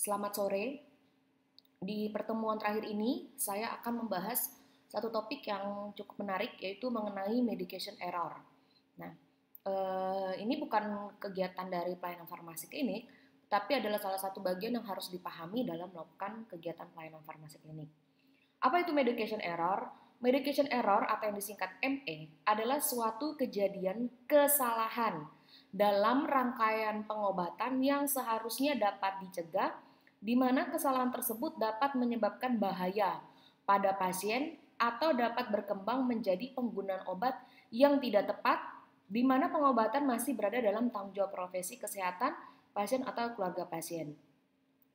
Selamat sore. Di pertemuan terakhir ini, saya akan membahas satu topik yang cukup menarik, yaitu mengenai medication error. Nah, ini bukan kegiatan dari pelayanan farmasi klinik, tapi adalah salah satu bagian yang harus dipahami dalam melakukan kegiatan pelayanan farmasi klinik. Apa itu medication error? Medication error atau yang disingkat ME adalah suatu kejadian kesalahan dalam rangkaian pengobatan yang seharusnya dapat dicegah, di mana kesalahan tersebut dapat menyebabkan bahaya pada pasien atau dapat berkembang menjadi penggunaan obat yang tidak tepat, di mana pengobatan masih berada dalam tanggung jawab profesi kesehatan pasien atau keluarga pasien.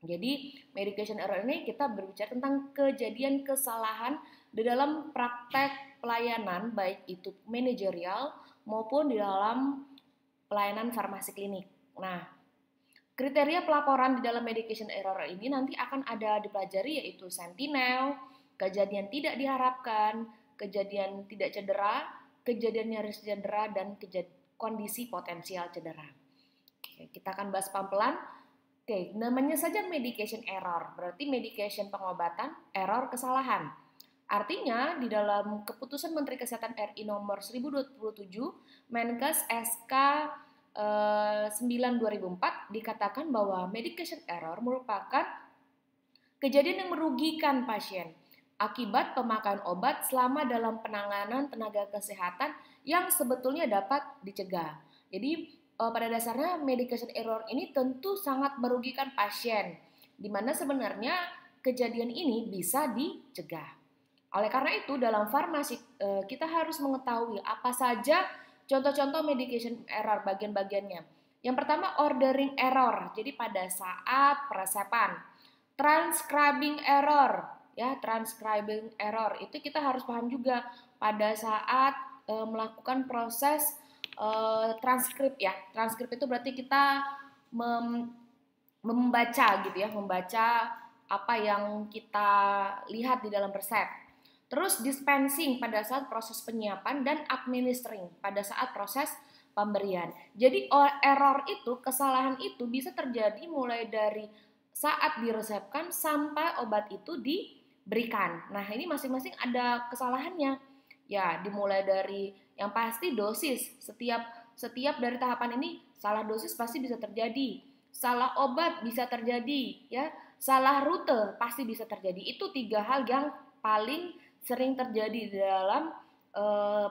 Jadi, medication error ini kita berbicara tentang kejadian kesalahan di dalam praktek pelayanan, baik itu manajerial maupun di dalam pelayanan farmasi klinik. Nah, kriteria pelaporan di dalam medication error ini nanti akan ada dipelajari, yaitu sentinel, kejadian tidak diharapkan, kejadian tidak cedera, kejadian nyaris cedera, dan kondisi potensial cedera. Oke, kita akan bahas pelan-pelan. Oke, namanya saja medication error, berarti medication pengobatan, error kesalahan. Artinya di dalam Keputusan Menteri Kesehatan RI nomor 1027 Menkes SK 9/2004 dikatakan bahwa medication error merupakan kejadian yang merugikan pasien akibat pemakaian obat selama dalam penanganan tenaga kesehatan yang sebetulnya dapat dicegah. Jadi pada dasarnya medication error ini tentu sangat merugikan pasien, di mana sebenarnya kejadian ini bisa dicegah. Oleh karena itu dalam farmasi kita harus mengetahui apa saja contoh-contoh medication error, bagian-bagiannya. Yang pertama, ordering error. Jadi pada saat peresepan. Transcribing error. Ya, transcribing error. Itu kita harus paham juga pada saat melakukan proses transkrip ya. Transkrip itu berarti kita membaca gitu ya, membaca apa yang kita lihat di dalam resep. Terus dispensing pada saat proses penyiapan dan administering pada saat proses pemberian. Jadi error itu, kesalahan itu bisa terjadi mulai dari saat diresepkan sampai obat itu diberikan. Nah, ini masing-masing ada kesalahannya. Ya, dimulai dari yang pasti dosis. Setiap dari tahapan ini salah dosis pasti bisa terjadi. Salah obat bisa terjadi, ya. Salah rute pasti bisa terjadi. Itu 3 hal yang paling sering terjadi di dalam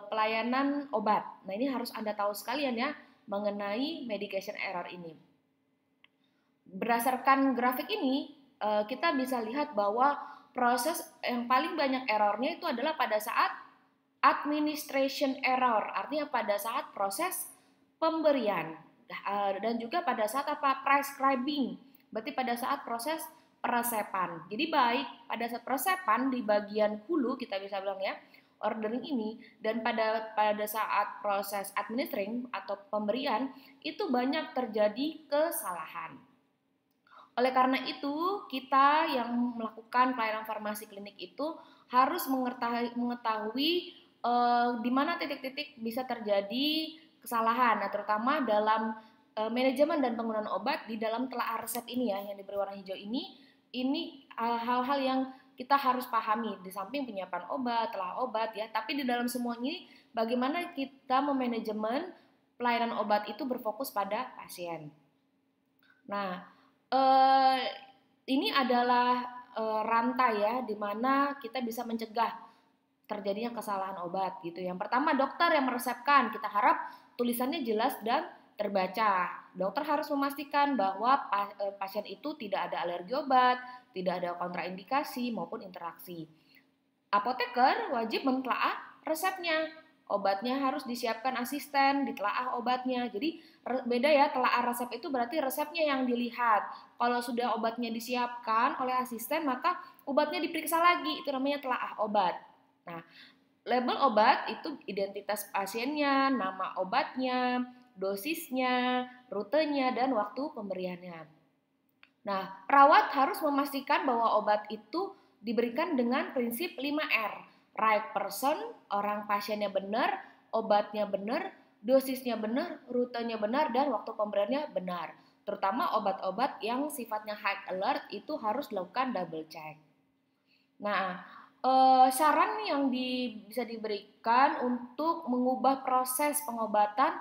pelayanan obat. Nah, ini harus Anda tahu sekalian ya mengenai medication error ini. Berdasarkan grafik ini, kita bisa lihat bahwa proses yang paling banyak errornya itu adalah pada saat administration error, artinya pada saat proses pemberian, dan juga pada saat prescribing, berarti pada saat proses peresepan. Jadi baik pada saat peresepan di bagian hulu kita bisa bilang ya, ordering ini, dan pada saat proses administering atau pemberian itu banyak terjadi kesalahan. Oleh karena itu, kita yang melakukan pelayanan farmasi klinik itu harus mengetahui di mana titik-titik bisa terjadi kesalahan, nah, terutama dalam manajemen dan penggunaan obat di dalam telaah resep ini ya, yang diberi warna hijau ini hal-hal yang kita harus pahami di samping penyiapan obat, telah obat ya, tapi di dalam semua ini bagaimana kita memanajemen pelayanan obat itu berfokus pada pasien. Nah, ini adalah rantai ya, di mana kita bisa mencegah terjadinya kesalahan obat gitu. Yang pertama, dokter yang meresepkan, kita harap tulisannya jelas dan terbaca. Dokter harus memastikan bahwa pasien itu tidak ada alergi obat, tidak ada kontraindikasi maupun interaksi. Apoteker wajib mentelaah resepnya. Obatnya harus disiapkan asisten, ditelaah obatnya. Jadi beda ya, telaah resep itu berarti resepnya yang dilihat. Kalau sudah obatnya disiapkan oleh asisten, maka obatnya diperiksa lagi. Itu namanya telaah obat. Nah, label obat itu identitas pasiennya, nama obatnya, dosisnya, rutenya, dan waktu pemberiannya. Nah, perawat harus memastikan bahwa obat itu diberikan dengan prinsip 5R. Right person, orang pasiennya benar, obatnya benar, dosisnya benar, rutenya benar, dan waktu pemberiannya benar. terutama obat-obat yang sifatnya high alert itu harus dilakukan double check. Nah, saran yang bisa diberikan untuk mengubah proses pengobatan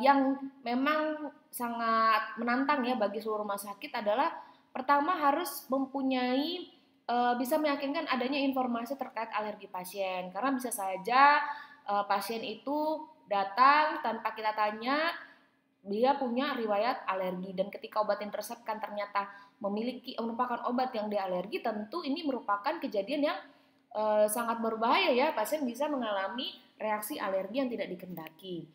yang memang sangat menantang ya bagi seluruh rumah sakit adalah pertama harus mempunyai bisa meyakinkan adanya informasi terkait alergi pasien, karena bisa saja pasien itu datang tanpa kita tanya dia punya riwayat alergi, dan ketika obat yang teresepkan ternyata merupakan obat yang dia alergi, tentu ini merupakan kejadian yang sangat berbahaya ya, pasien bisa mengalami reaksi alergi yang tidak dikehendaki.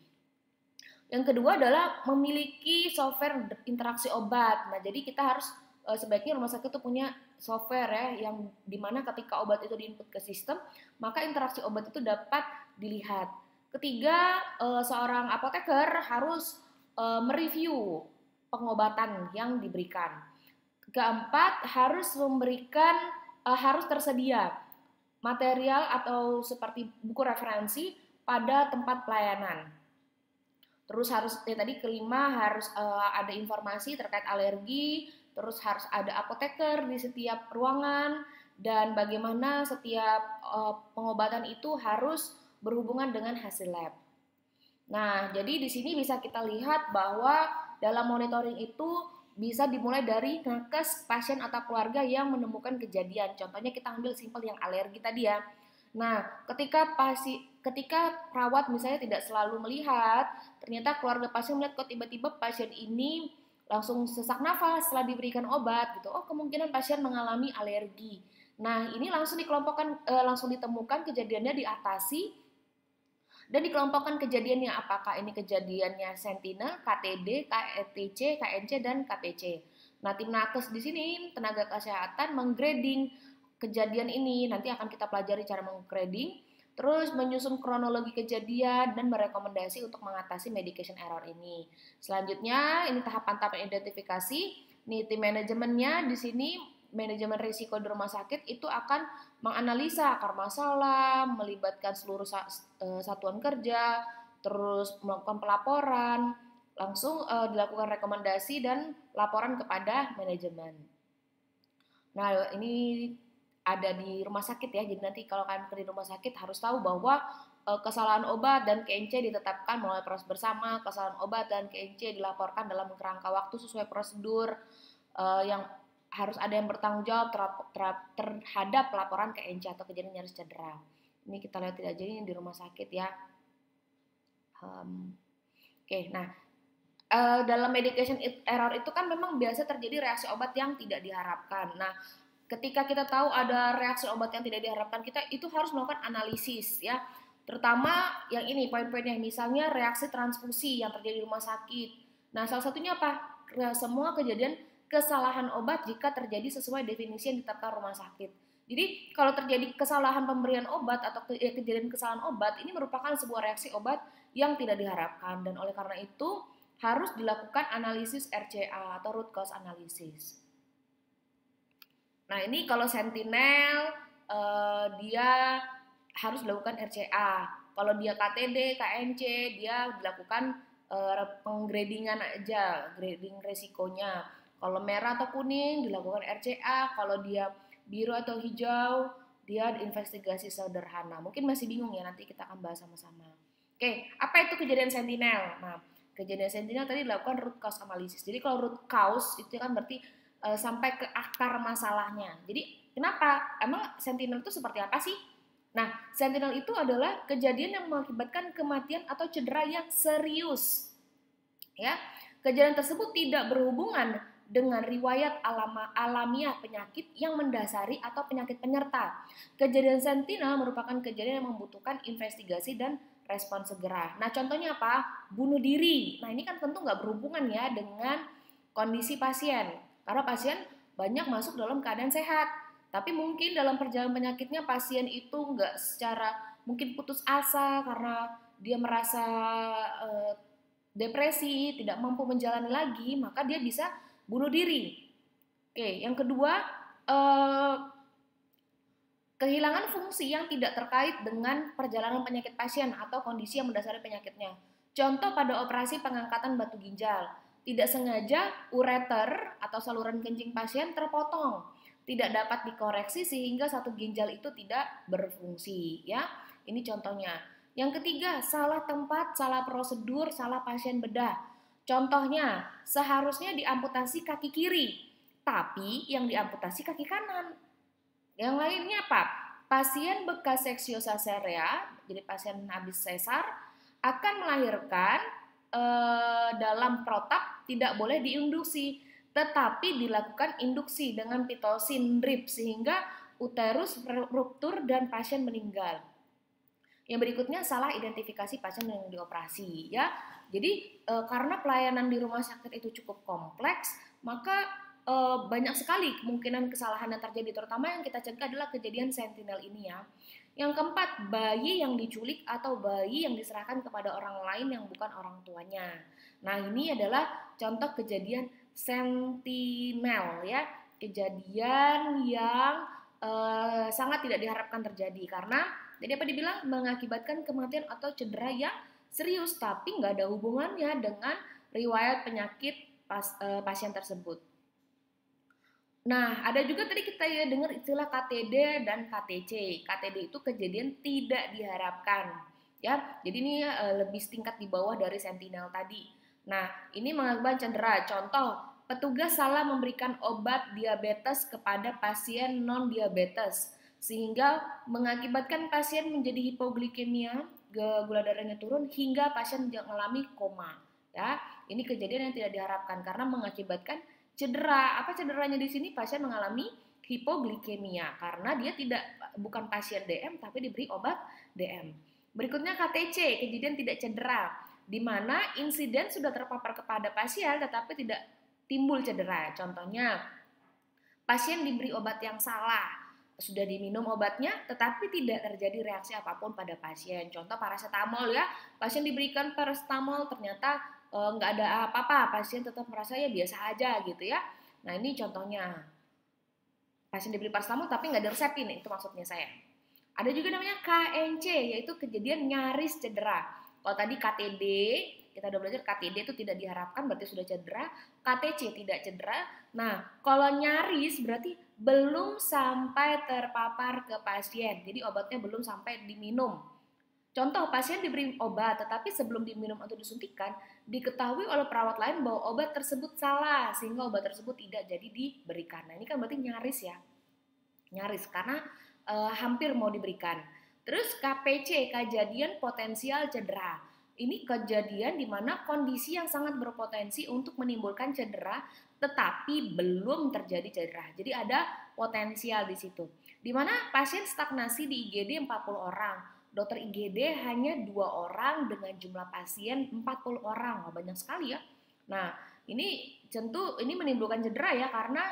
Yang kedua adalah memiliki software interaksi obat. Nah, jadi kita harus sebaiknya rumah sakit itu punya software ya, yang dimana ketika obat itu diinput ke sistem, maka interaksi obat itu dapat dilihat. Ketiga, seorang apoteker harus mereview pengobatan yang diberikan. Keempat, harus harus tersedia material atau seperti buku referensi pada tempat pelayanan. Terus harus tadi kelima harus ada informasi terkait alergi, terus harus ada apoteker di setiap ruangan, dan bagaimana setiap pengobatan itu harus berhubungan dengan hasil lab. Nah, jadi di sini bisa kita lihat bahwa dalam monitoring itu bisa dimulai dari nakes pasien atau keluarga yang menemukan kejadian. Contohnya kita ambil simpel yang alergi tadi ya. Nah, ketika perawat misalnya tidak selalu melihat, ternyata keluarga pasien melihat kok tiba-tiba pasien ini langsung sesak nafas setelah diberikan obat gitu. Oh, kemungkinan pasien mengalami alergi. Nah, ini langsung ditemukan kejadiannya, diatasi dan dikelompokkan kejadiannya, apakah ini kejadiannya Sentinel, KTD, KTC, KNC, dan KTC. Nah, tim nakes di sini tenaga kesehatan menggrading kejadian ini. Nanti akan kita pelajari cara menggrading, terus menyusun kronologi kejadian dan merekomendasi untuk mengatasi medication error ini. Selanjutnya, ini tahapan-tahapan identifikasi. Nih tim manajemennya di sini, manajemen risiko di rumah sakit itu akan menganalisa akar masalah, melibatkan seluruh satuan kerja, terus melakukan pelaporan, langsung dilakukan rekomendasi dan laporan kepada manajemen. Nah, ini ada di rumah sakit ya, jadi nanti kalau kalian kerja di rumah sakit harus tahu bahwa kesalahan obat dan KNC ditetapkan melalui proses bersama, kesalahan obat dan KNC dilaporkan dalam kerangka waktu sesuai prosedur, yang harus ada yang bertanggung jawab terhadap laporan KNC atau kejadian nyaris cedera. Ini kita lihat tidak jadi di rumah sakit ya. Oke, nah dalam medication error itu kan memang biasa terjadi reaksi obat yang tidak diharapkan. Nah, ketika kita tahu ada reaksi obat yang tidak diharapkan, kita itu harus melakukan analisis ya. Terutama yang ini poin-poinnya, misalnya reaksi transfusi yang terjadi di rumah sakit. Nah, salah satunya apa? Semua kejadian kesalahan obat jika terjadi sesuai definisi yang ditetapkan rumah sakit. Jadi kalau terjadi kesalahan pemberian obat atau kejadian kesalahan obat, ini merupakan sebuah reaksi obat yang tidak diharapkan, dan oleh karena itu harus dilakukan analisis RCA atau root cause analysis. Nah, ini kalau Sentinel dia harus dilakukan RCA. Kalau dia KTD, KNC dia dilakukan penggradingan aja, grading resikonya. Kalau merah atau kuning dilakukan RCA, kalau dia biru atau hijau dia investigasi sederhana. Mungkin masih bingung ya, nanti kita akan bahas sama-sama. Oke, apa itu kejadian Sentinel? Nah, kejadian Sentinel tadi dilakukan root cause analysis. Jadi kalau root cause itu kan berarti sampai ke akar masalahnya. Jadi kenapa? Emang Sentinel itu seperti apa sih? Nah, Sentinel itu adalah kejadian yang mengakibatkan kematian atau cedera yang serius. Ya, kejadian tersebut tidak berhubungan dengan riwayat alamiah penyakit yang mendasari atau penyakit penyerta. Kejadian Sentinel merupakan kejadian yang membutuhkan investigasi dan respon segera. Nah, contohnya apa? Bunuh diri. Nah, ini kan tentu nggak berhubungan ya dengan kondisi pasien. Karena pasien banyak masuk dalam keadaan sehat. Tapi mungkin dalam perjalanan penyakitnya pasien itu nggak secara mungkin putus asa karena dia merasa depresi, tidak mampu menjalani lagi, maka dia bisa bunuh diri. Oke, yang kedua, kehilangan fungsi yang tidak terkait dengan perjalanan penyakit pasien atau kondisi yang mendasari penyakitnya. Contoh pada operasi pengangkatan batu ginjal. tidak sengaja ureter atau saluran kencing pasien terpotong, tidak dapat dikoreksi sehingga satu ginjal itu tidak berfungsi, ya. Ini contohnya. Yang ketiga, salah tempat, salah prosedur, salah pasien bedah. Contohnya, seharusnya diamputasi kaki kiri, tapi yang diamputasi kaki kanan. Yang lainnya apa? Pasien bekas seksio saserea, jadi pasien habis sesar, akan melahirkan dalam protap tidak boleh diinduksi, tetapi dilakukan induksi dengan pitocin drip sehingga uterus ruptur dan pasien meninggal. Yang berikutnya salah identifikasi pasien yang dioperasi, ya. Jadi karena pelayanan di rumah sakit itu cukup kompleks, maka banyak sekali kemungkinan kesalahan yang terjadi, terutama yang kita cegah adalah kejadian sentinel ini, ya. Yang keempat, bayi yang diculik atau bayi yang diserahkan kepada orang lain yang bukan orang tuanya. Nah, ini adalah contoh kejadian sentinel, ya, kejadian yang sangat tidak diharapkan terjadi karena jadi apa dibilang mengakibatkan kematian atau cedera yang serius tapi nggak ada hubungannya dengan riwayat penyakit pasien tersebut. Nah, ada juga tadi kita ya dengar istilah KTD dan KTC. KTD itu kejadian tidak diharapkan, ya. Jadi ini lebih setingkat di bawah dari sentinel tadi. Nah, ini mengakibatkan cedera. Contoh, petugas salah memberikan obat diabetes kepada pasien non-diabetes sehingga mengakibatkan pasien menjadi hipoglikemia, gula darahnya turun hingga pasien mengalami koma, ya. Ini kejadian yang tidak diharapkan karena mengakibatkan cedera. Apa cederanya di sini? Pasien mengalami hipoglikemia karena dia bukan pasien DM tapi diberi obat DM. Berikutnya KTC, kejadian tidak cedera, di mana insiden sudah terpapar kepada pasien tetapi tidak timbul cedera. Contohnya, pasien diberi obat yang salah, sudah diminum obatnya tetapi tidak terjadi reaksi apapun pada pasien. Contoh paracetamol, ya, pasien diberikan paracetamol ternyata nggak ada apa-apa, pasien tetap merasa ya biasa aja gitu, ya. Nah, ini contohnya pasien diberi paracetamol tapi nggak diresepin, itu maksudnya saya. Ada juga namanya KNC, yaitu kejadian nyaris cedera. Kalau tadi KTD, kita udah belajar KTD itu tidak diharapkan berarti sudah cedera, KTC tidak cedera. Nah, kalau nyaris berarti belum sampai terpapar ke pasien, jadi obatnya belum sampai diminum. Contoh, pasien diberi obat, tetapi sebelum diminum atau disuntikan, diketahui oleh perawat lain bahwa obat tersebut salah, sehingga obat tersebut tidak jadi diberikan. Nah, ini kan berarti nyaris, ya. Nyaris, karena hampir mau diberikan. Terus KPC, kejadian potensial cedera. Ini kejadian di mana kondisi yang sangat berpotensi untuk menimbulkan cedera, tetapi belum terjadi cedera. Jadi ada potensial di situ. Di mana pasien stagnasi di IGD 40 orang. Dokter IGD hanya 2 orang dengan jumlah pasien 40 orang. Wah, banyak sekali, ya. Nah, ini tentu ini menimbulkan cedera, ya, karena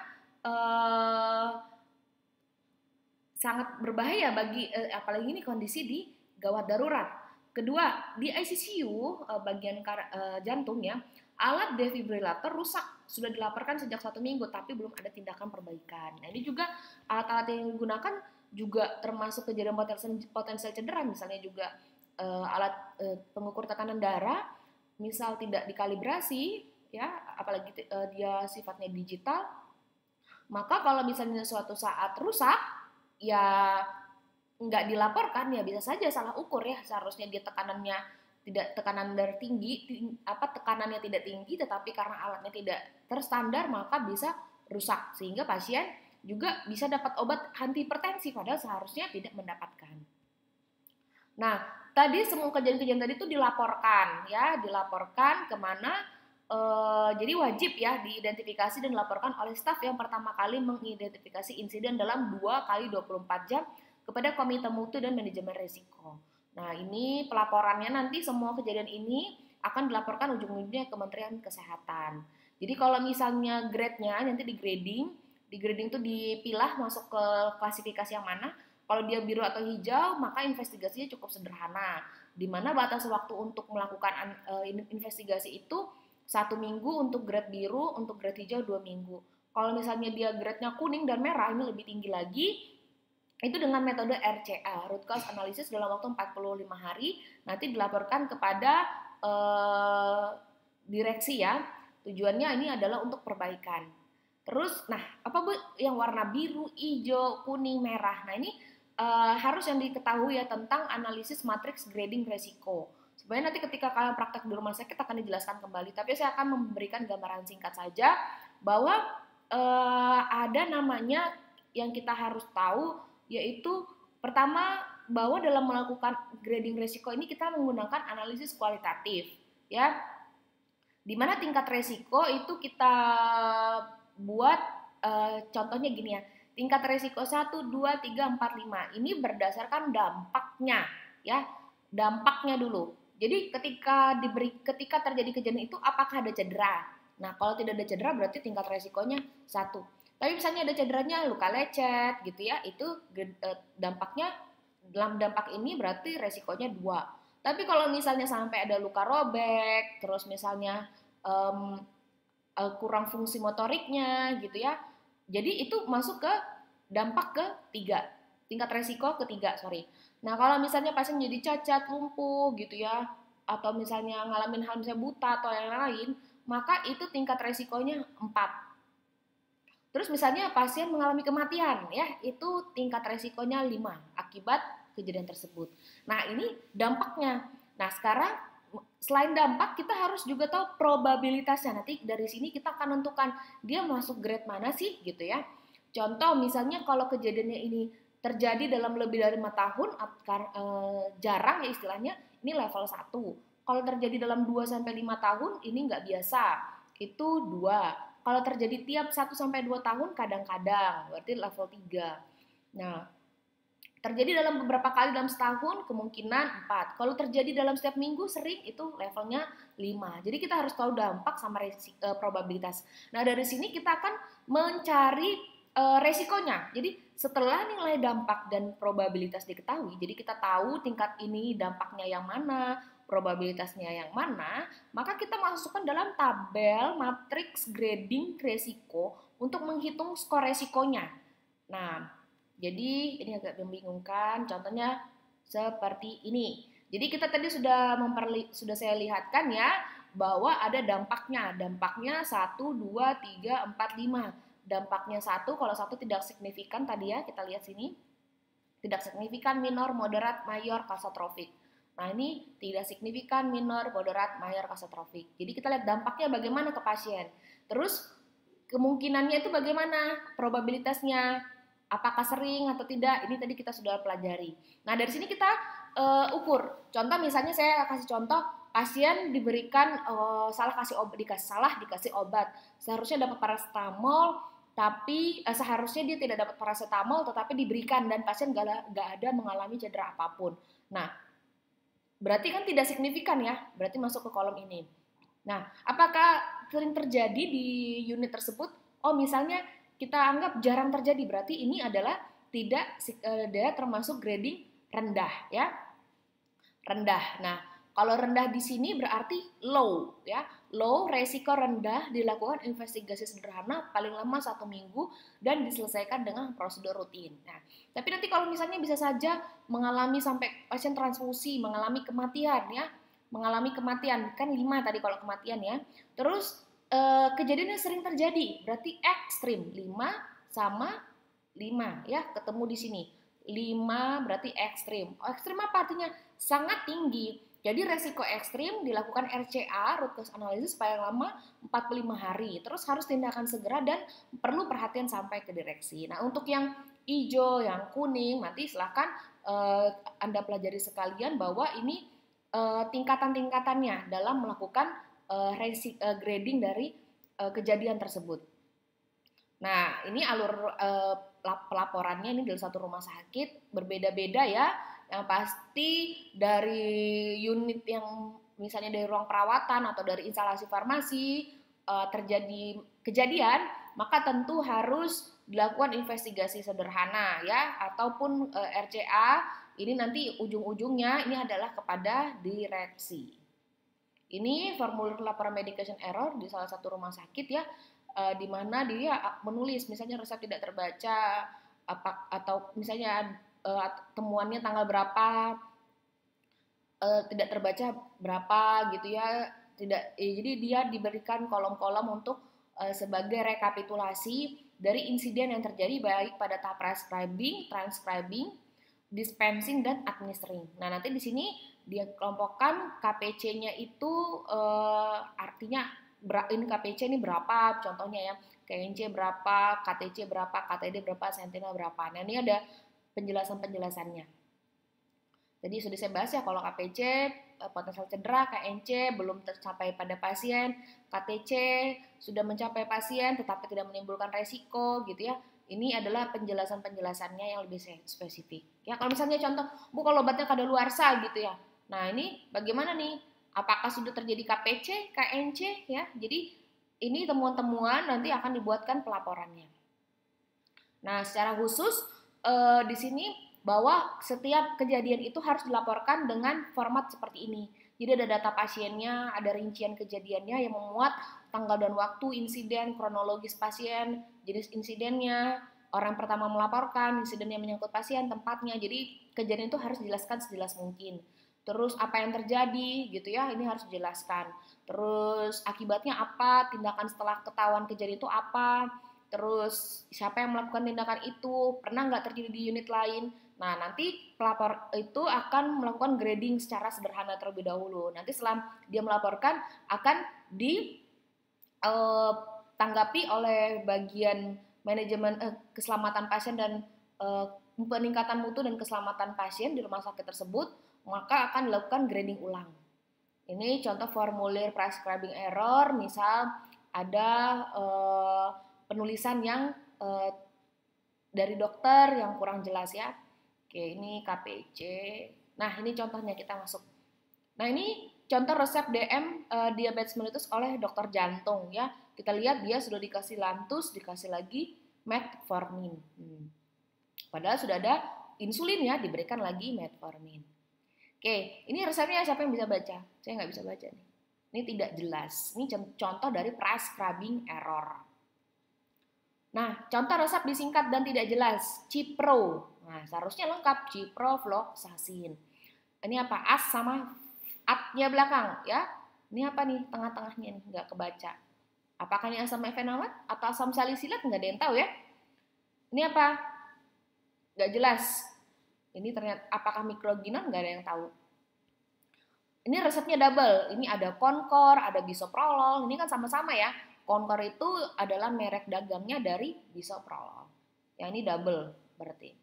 sangat berbahaya bagi apalagi ini kondisi di gawat darurat. Kedua, di ICU bagian jantung, ya, alat defibrilator rusak, sudah dilaporkan sejak 1 minggu tapi belum ada tindakan perbaikan. Nah, ini juga alat-alat yang digunakan juga termasuk kejadian potensial cedera, misalnya juga alat pengukur tekanan darah misal tidak dikalibrasi, ya, apalagi dia sifatnya digital, maka kalau misalnya suatu saat rusak, ya nggak dilaporkan, ya bisa saja salah ukur, ya. Seharusnya dia tekanan darah tinggi, tekanannya tidak tinggi, tetapi karena alatnya tidak terstandar maka bisa rusak sehingga pasien juga bisa dapat obat antihipertensi padahal seharusnya tidak mendapatkan. Nah, tadi semua kejadian-kejadian tadi itu dilaporkan, ya, dilaporkan kemana? Jadi wajib, ya, diidentifikasi dan dilaporkan oleh staf yang pertama kali mengidentifikasi insiden dalam 2 kali 24 jam kepada Komite Mutu dan Manajemen Risiko. Nah, ini pelaporannya nanti semua kejadian ini akan dilaporkan ujung-ujungnya ke Kementerian Kesehatan. Jadi kalau misalnya grade-nya nanti di grading itu dipilah masuk ke klasifikasi yang mana. Kalau dia biru atau hijau, maka investigasinya cukup sederhana. Di mana batas waktu untuk melakukan investigasi itu 1 minggu untuk grade biru, untuk grade hijau 2 minggu. Kalau misalnya dia grade-nya kuning dan merah, ini lebih tinggi lagi, itu dengan metode RCA, root cause analysis, dalam waktu 45 hari, nanti dilaporkan kepada direksi, ya. tujuannya ini adalah untuk perbaikan. Terus, nah apa Bu yang warna biru, hijau, kuning, merah? Nah ini harus yang diketahui ya tentang analisis matriks grading resiko. Sebenarnya nanti ketika kalian praktek di rumah sakit akan dijelaskan kembali, tapi saya akan memberikan gambaran singkat saja bahwa ada namanya yang kita harus tahu, yaitu pertama bahwa dalam melakukan grading resiko ini kita menggunakan analisis kualitatif, ya. Di mana tingkat resiko itu kita buat contohnya gini ya. Tingkat resiko 1, 2, 3, 4, 5. Ini berdasarkan dampaknya, ya. Dampaknya dulu. Jadi ketika terjadi kejadian itu apakah ada cedera? Nah, kalau tidak ada cedera berarti tingkat resikonya 1. Tapi misalnya ada cederanya luka lecet gitu ya, itu dampaknya dalam dampak ini berarti resikonya 2. Tapi kalau misalnya sampai ada luka robek, terus misalnya kurang fungsi motoriknya gitu ya, jadi itu masuk ke dampak ketiga, tingkat resiko ketiga, sorry. Nah kalau misalnya pasien jadi cacat, lumpuh gitu ya, atau misalnya ngalamin hal misalnya buta atau yang lain, maka itu tingkat resikonya 4. Terus misalnya pasien mengalami kematian ya, itu tingkat resikonya 5 akibat kejadian tersebut. Nah ini dampaknya. Nah sekarang selain dampak kita harus juga tahu probabilitasnya. Nanti dari sini kita akan menentukan dia masuk grade mana sih gitu ya. Contoh misalnya kalau kejadiannya ini terjadi dalam lebih dari 5 tahun, jarang ya istilahnya, ini level 1. Kalau terjadi dalam 2-5 tahun ini nggak biasa, itu 2. Kalau terjadi tiap 1-2 tahun kadang-kadang, berarti level 3. Nah, terjadi dalam beberapa kali dalam setahun kemungkinan 4. Kalau terjadi dalam setiap minggu sering itu levelnya 5. Jadi kita harus tahu dampak sama probabilitas. Nah, dari sini kita akan mencari resikonya. Jadi setelah nilai dampak dan probabilitas diketahui, jadi kita tahu tingkat ini dampaknya yang mana, probabilitasnya yang mana, maka kita masukkan dalam tabel matriks grading resiko untuk menghitung skor resikonya. Nah, jadi ini agak membingungkan, contohnya seperti ini. Jadi kita tadi sudah saya lihatkan ya, bahwa ada dampaknya. Dampaknya 1, 2, 3, 4, 5. Dampaknya 1, kalau 1 tidak signifikan tadi ya, kita lihat sini. Tidak signifikan, minor, moderat, mayor, katastrofik. Nah ini tidak signifikan, minor, moderat, mayor, katastrofik. Jadi kita lihat dampaknya bagaimana ke pasien. Terus kemungkinannya itu bagaimana, probabilitasnya, apakah sering atau tidak, ini tadi kita sudah pelajari. Nah dari sini kita ukur. Contoh misalnya saya kasih contoh, pasien diberikan salah dikasih obat. Seharusnya dapat paracetamol, tapi seharusnya dia tidak dapat paracetamol tetapi diberikan dan pasien gak ada mengalami cedera apapun. Nah, berarti kan tidak signifikan ya, berarti masuk ke kolom ini. Nah, apakah sering terjadi di unit tersebut? Oh, misalnya kita anggap jarang terjadi, berarti ini adalah tidak termasuk grading rendah ya. Rendah. Nah, kalau rendah di sini berarti low ya. Low, resiko rendah, dilakukan investigasi sederhana paling lama 1 minggu dan diselesaikan dengan prosedur rutin. Nah, tapi nanti kalau misalnya bisa saja mengalami sampai pasien transfusi, mengalami kematian ya, mengalami kematian, kan 5 tadi kalau kematian ya. Terus kejadiannya sering terjadi, berarti ekstrim, 5 sama 5 ya, ketemu di sini. 5 berarti ekstrim. Ekstrim apa artinya? Sangat tinggi. Jadi resiko ekstrim dilakukan RCA, root cause analysis paling lama 45 hari. Terus harus tindakan segera dan perlu perhatian sampai ke direksi. Nah, untuk yang hijau, yang kuning, nanti silahkan Anda pelajari sekalian bahwa ini tingkatan-tingkatannya dalam melakukan grading dari kejadian tersebut. Nah, ini alur pelaporannya ini dari satu rumah sakit berbeda-beda ya. Yang pasti dari unit yang misalnya dari ruang perawatan atau dari instalasi farmasi terjadi kejadian, maka tentu harus dilakukan investigasi sederhana ya, ataupun RCA. Ini nanti ujung-ujungnya ini adalah kepada direksi. Ini formulir laporan medication error di salah satu rumah sakit ya, di mana dia menulis misalnya resep tidak terbaca atau misalnya temuannya tanggal berapa, tidak terbaca berapa gitu ya, jadi dia diberikan kolom-kolom untuk sebagai rekapitulasi dari insiden yang terjadi baik pada tahap prescribing, transcribing, dispensing, dan administering. Nah, nanti di sini dia kelompokkan KPC-nya itu artinya ini KPC ini berapa, contohnya ya, KNC berapa, KTC berapa, KTD berapa, sentinel berapa. Nah, ini ada penjelasan-penjelasannya. Jadi sudah saya bahas ya, kalau KPC potensial cedera, KNC belum tercapai pada pasien, KTC sudah mencapai pasien tetapi tidak menimbulkan resiko gitu ya. Ini adalah penjelasan-penjelasannya yang lebih spesifik. Ya, kalau misalnya contoh, Bu kalau obatnya kadaluarsa gitu ya. Nah, ini bagaimana nih? Apakah sudah terjadi KPC, KNC ya? Jadi ini temuan-temuan nanti akan dibuatkan pelaporannya. Nah, secara khusus di sini bahwa setiap kejadian itu harus dilaporkan dengan format seperti ini. Jadi ada data pasiennya, ada rincian kejadiannya yang memuat tanggal dan waktu insiden, kronologis pasien, jenis insidennya, orang pertama melaporkan, insiden yang menyangkut pasien, tempatnya. Jadi kejadian itu harus dijelaskan sejelas mungkin. Terus apa yang terjadi gitu ya, ini harus dijelaskan. Terus akibatnya apa, tindakan setelah ketahuan kejadian itu apa, terus siapa yang melakukan tindakan itu, pernah nggak terjadi di unit lain. Nah, nanti pelapor itu akan melakukan grading secara sederhana terlebih dahulu. Nanti setelah dia melaporkan akan ditanggapi oleh bagian manajemen keselamatan pasien dan peningkatan mutu dan keselamatan pasien di rumah sakit tersebut, maka akan dilakukan grading ulang. Ini contoh formulir prescribing error, misal ada penulisan yang dari dokter yang kurang jelas ya. Oke, ini KPC. Nah, ini contohnya kita masuk. Nah, ini contoh resep DM diabetes mellitus oleh dokter jantung ya. Kita lihat dia sudah dikasih Lantus, dikasih lagi metformin. Padahal sudah ada insulin ya, diberikan lagi metformin. Oke, ini resepnya siapa yang bisa baca? Saya nggak bisa baca nih. Ini tidak jelas. Ini contoh dari prescribing error. Nah, contoh resep disingkat dan tidak jelas. Cipro. Nah, seharusnya lengkap. Ciprofloxacin. Ini apa? As sama at-nya belakang ya. Ini apa nih? Tengah-tengahnya nih, nggak kebaca. Apakah ini asam efenamat atau asam salisilat? Nggak ada yang tahu ya. Ini apa? Nggak jelas. Ini ternyata apakah mikroginon? Nggak ada yang tahu. Ini resepnya double. Ini ada Concor, ada Bisoprolol. Ini kan sama-sama ya. Concor itu adalah merek dagangnya dari Bisoprolol. Yang ini double berarti.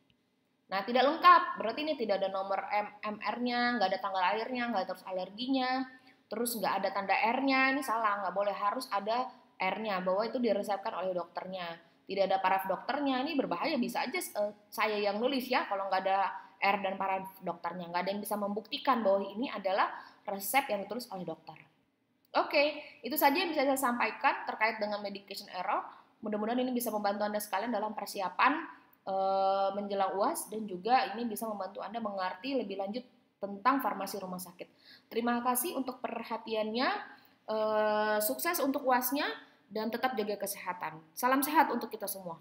Nah, tidak lengkap. Berarti ini tidak ada nomor MR-nya, nggak ada tanggal lahirnya, nggak ada terus alerginya, terus nggak ada tanda R-nya. Ini salah, nggak boleh, harus ada R-nya, bahwa itu diresepkan oleh dokternya. Tidak ada paraf dokternya, ini berbahaya. Bisa aja saya yang nulis ya, kalau nggak ada R dan paraf dokternya. Nggak ada yang bisa membuktikan bahwa ini adalah resep yang ditulis oleh dokter. Oke, itu saja yang bisa saya sampaikan terkait dengan medication error. Mudah-mudahan ini bisa membantu Anda sekalian dalam persiapan menjelang UAS, dan juga ini bisa membantu Anda mengerti lebih lanjut tentang farmasi rumah sakit. Terima kasih untuk perhatiannya, sukses untuk UAS-nya, dan tetap jaga kesehatan. Salam sehat untuk kita semua.